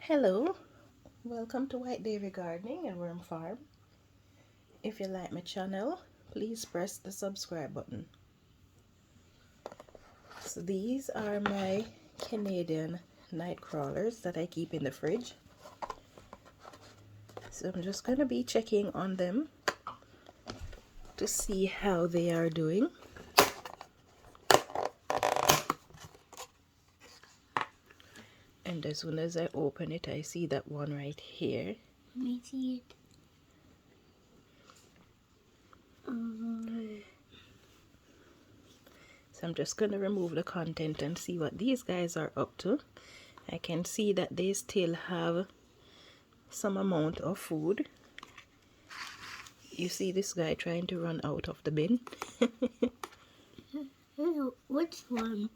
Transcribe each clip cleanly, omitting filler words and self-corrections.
Hello, welcome to White Davy Gardening and Worm Farm. If you like my channel, please press the subscribe button. So these are my Canadian Nightcrawlers that I keep in the fridge. So I'm just going to be checking on them to see how they are doing. And as soon as I open it, I see that one right here. Let me see it. So I'm just going to remove the content and see what these guys are up to. I can see that they still have some amount of food. You see this guy trying to run out of the bin. Which one?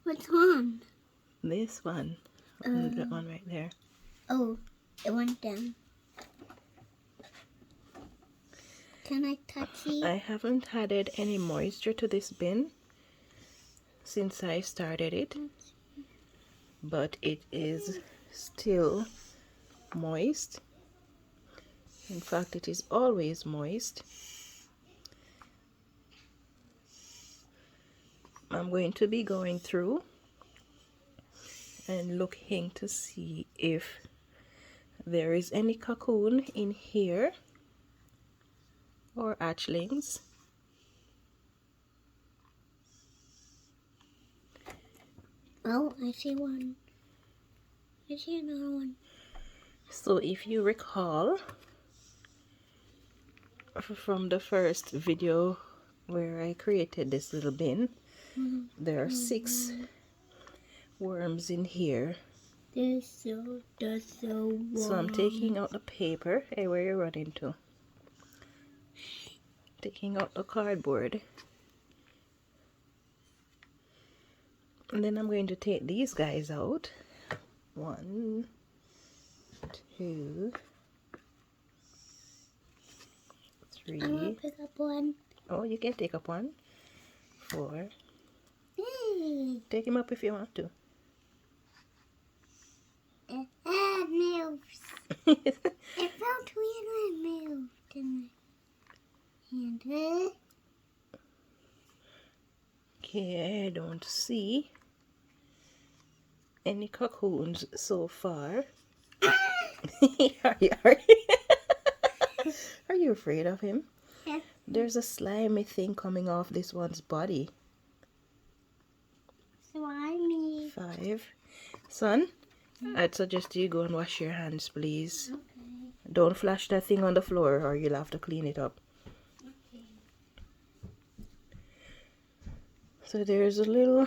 Which one? This one. That one right there. Oh, it went down. Can I touch it? I haven't added any moisture to this bin since I started it, but it is still moist. In fact, it is always moist. I'm going to be going through and looking to see if there is any cocoon in here or hatchlings. Oh, I see one. I see another one. So if you recall from the first video where I created this little bin, there are 6 worms in here. There's so So I'm taking out the paper. Hey, where are you running to? Taking out the cardboard. And then I'm going to take these guys out. 1, 2, 3. I'm gonna pick up one. Oh, you can take up 1, 4. Hey, Take him up if you want to. it moves. It felt weird when it moved, didn't it? And Okay, I don't see any cocoons so far. Are you afraid of him? yeah. There's a slimy thing coming off this one's body. Slimy. 5. Son, I'd suggest you go and wash your hands, please. Okay. Don't flash that thing on the floor or you'll have to clean it up. Okay. So there's a little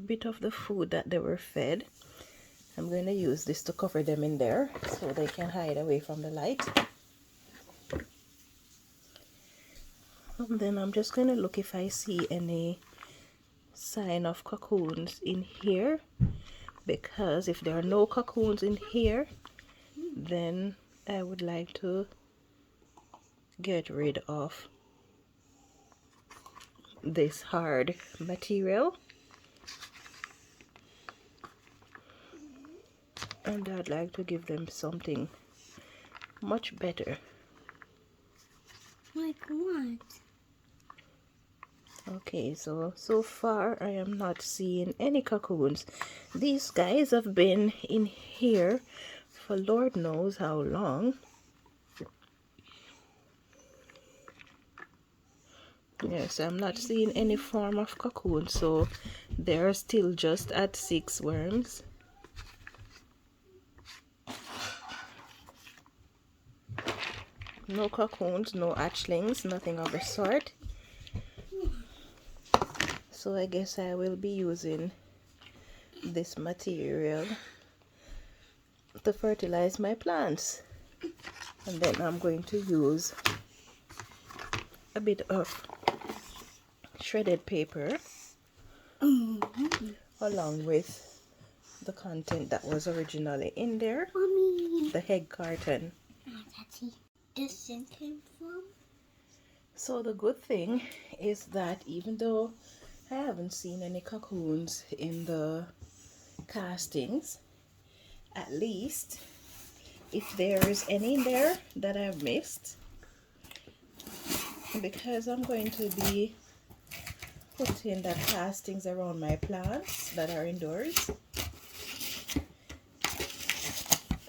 bit of the food that they were fed. I'm going to use this to cover them in there so they can hide away from the light. And then I'm just going to look if I see any sign of cocoons in here, because if there are no cocoons in here, then I would like to get rid of this hard material, and I'd like to give them something much better. Like what? Okay, so far I am not seeing any cocoons. These guys have been in here for Lord knows how long. Yes, I'm not seeing any form of cocoon, so they're still just at 6 worms. No cocoons, no hatchlings, nothing of the sort. So I guess I will be using this material to fertilize my plants. And then I'm going to use a bit of shredded paper along with the content that was originally in there, Mommy. the egg carton. That's this thing came from? So the good thing is that even though I haven't seen any cocoons in the castings, at least if there's any in there that I've missed, because I'm going to be putting the castings around my plants that are indoors.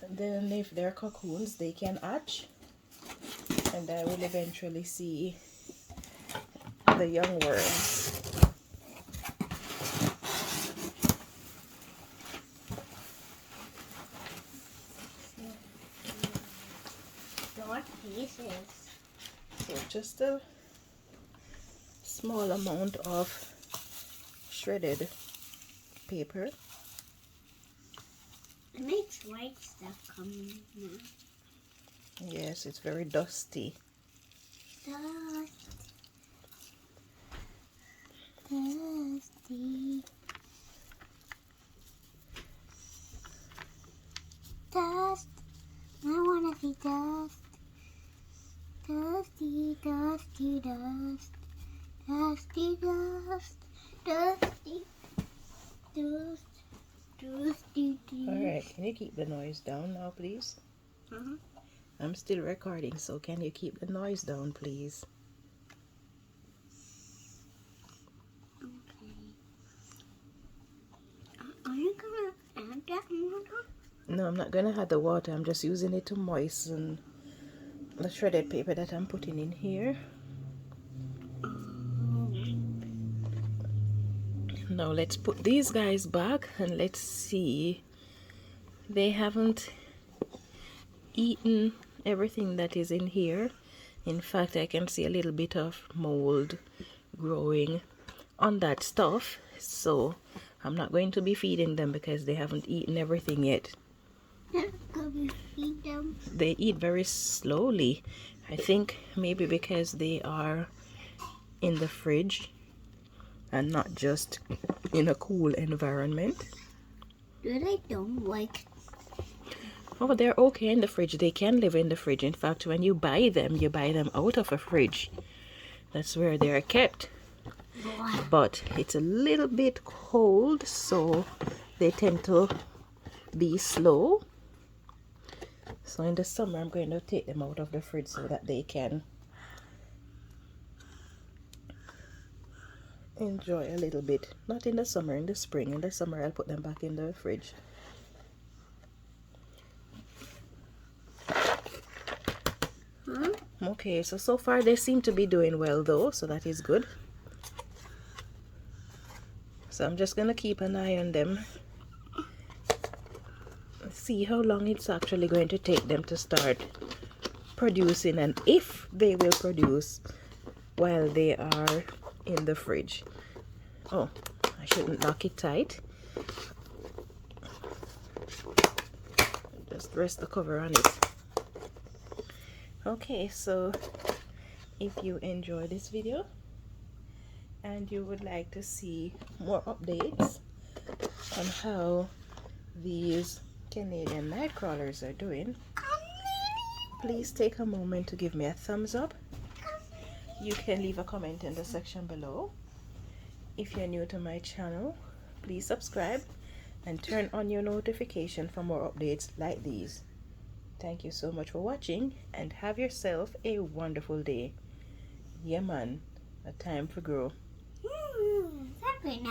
And then if they're cocoons, they can hatch, and I will eventually see the young worms. What pieces? So just a small amount of shredded paper. It makes white stuff come now. Yes, it's very dusty. Dust. Dusty. Dust. I wanna see dust. Dusty, dusty, dust. Dusty, dust. Dusty, dust. Dusty, dust. Alright, can you keep the noise down now, please? I'm still recording, so can you keep the noise down, please? Okay. Are you gonna add that water? No, I'm not going to add the water. I'm just using it to moisten the shredded paper that I'm putting in here. Now let's put these guys back and let's see. They haven't eaten everything that is in here. In fact, I can see a little bit of mold growing on that stuff, so I'm not going to be feeding them because they haven't eaten everything yet. Feed them. They eat very slowly. I think maybe because they are in the fridge and not just in a cool environment. They don't like. Oh, they're okay in the fridge. They can live in the fridge. In fact, when you buy them out of a fridge. That's where they're kept. But it's a little bit cold, so they tend to be slow. So in the summer, I'm going to take them out of the fridge so that they can enjoy a little bit. Not in the summer, in the spring. In the summer, I'll put them back in the fridge. Okay, so far they seem to be doing well though, so that is good. So I'm just gonna keep an eye on them, see how long it's actually going to take them to start producing, and if they will produce while they are in the fridge. Oh, I shouldn't lock it tight. Just rest the cover on it. Okay, so if you enjoy this video and you would like to see more updates on how these Canadian Nightcrawlers are doing, please take a moment to give me a thumbs up. You can leave a comment in the section below. If you're new to my channel, please subscribe and turn on your notification for more updates like these. Thank you so much for watching and have yourself a wonderful day. Yeah man, a time for grow. Very nice.